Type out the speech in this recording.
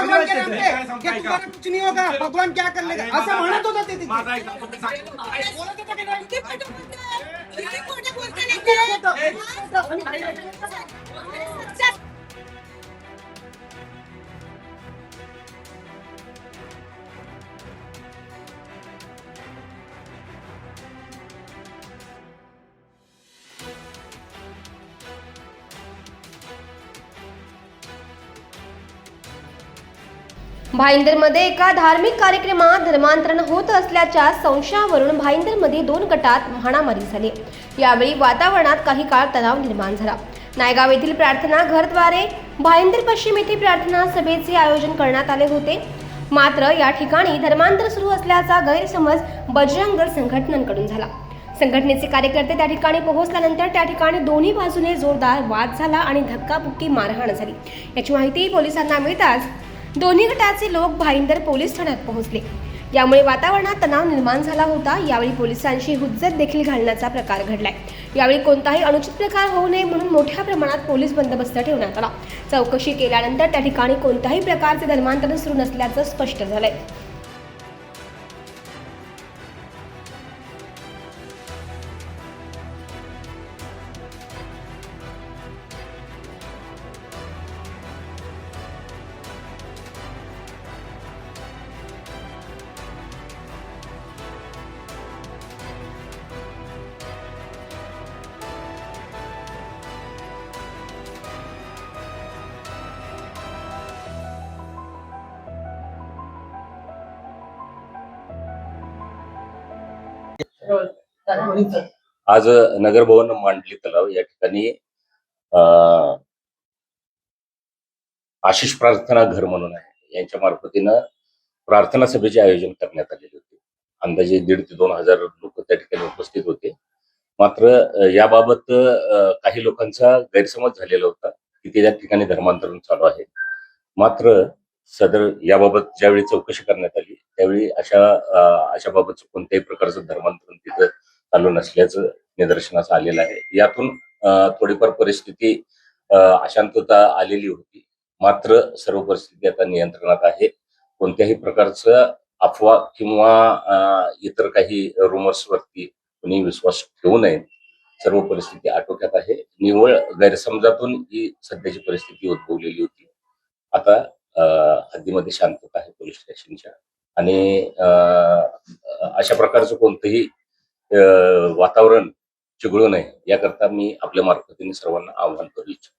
भगवान के नाम पे कि तुम्हारा कुछ नहीं होगा, भगवान क्या कर लेगा असं म्हणत होता ते तिथे. बोलत होता की नाही? भाईंदरमध्ये एका धार्मिक कार्यक्रमात धर्मांतरण होत असल्याच्या संशयावरून भाईंदरमध्ये 2 गटात हाणामारी झाली. यावेळी वातावरणात काही काळ तणाव निर्माण झाला. नायगाव येथील प्रार्थना घरद्वारे भाईंदर पश्चिम येथे प्रार्थना सभेचे आयोजन करण्यात आले होते. मात्र या ठिकाणी धर्मांतर सुरू असल्याचा गैरसमज बजरंग दल संघटनांकडून झाला. संघटनेचे कार्यकर्ते त्या ठिकाणी पोहोचल्यानंतर त्या ठिकाणी दोन्ही बाजूने जोरदार वाद झाला आणि धक्काबुक्की मारहाण झाली. याची माहिती पोलिसांना मिळताच दोन्ही गटाचे लोक भाईंदर पोलीस ठाण्यात पोहोचले. यामुळे वातावरणात तणाव निर्माण झाला होता. यावेळी पोलिसांची हुज्जत देखील घालण्याचा प्रकार घडलाय. यावेळी कोणताही अनुचित प्रकार होऊ नये म्हणून मोठ्या प्रमाणात पोलीस बंदोबस्त ठेवण्यात आला. चौकशी केल्यानंतर त्या ठिकाणी कोणत्याही प्रकारचे धर्मांतरण सुरू नसल्याचं स्पष्ट झालंय. आज नगर भवन मांडली तलाव या ठिकाणी आशिष प्रार्थना घर म्हणून आहे, यांच्या मार्फतीनं प्रार्थना सभेचे आयोजन करण्यात आलेले होते. अंदाजे 1,500 ते 2,000 लोक त्या ठिकाणी उपस्थित होते. मात्र याबाबत काही लोकांचा गैरसमज झालेला होता की त्या ठिकाणी धर्मांतरण चालू आहे. मात्र सदर याबाबत ज्यावेळी चौकशी करण्यात आली त्यावेळी अशाबाबत कोणत्याही प्रकारचं धर्मांतरण तिथं चालू नसल्याचं निदर्शनास आलेलं आहे. यातून थोडीफार परिस्थिती अशांतता आलेली होती. मात्र सर्व परिस्थिती आता नियंत्रणात आहे. कोणत्याही प्रकारचं अफवा किंवा इतर काही रुमर्सवरती कोणी विश्वास ठेवू नये. सर्व परिस्थिती आटोक्यात आहे. निव्वळ गैरसमजातून ही सध्याची परिस्थिती उद्भवलेली होती. आता हद्दीमध्ये शांतता आहे पोलीस स्टेशनच्या आणि अशा प्रकारचं कोणतंही वातावरण चिघळू नये याकरता मी आपल्या मार्फतीने सर्वांना आवाहन करू इच्छितो.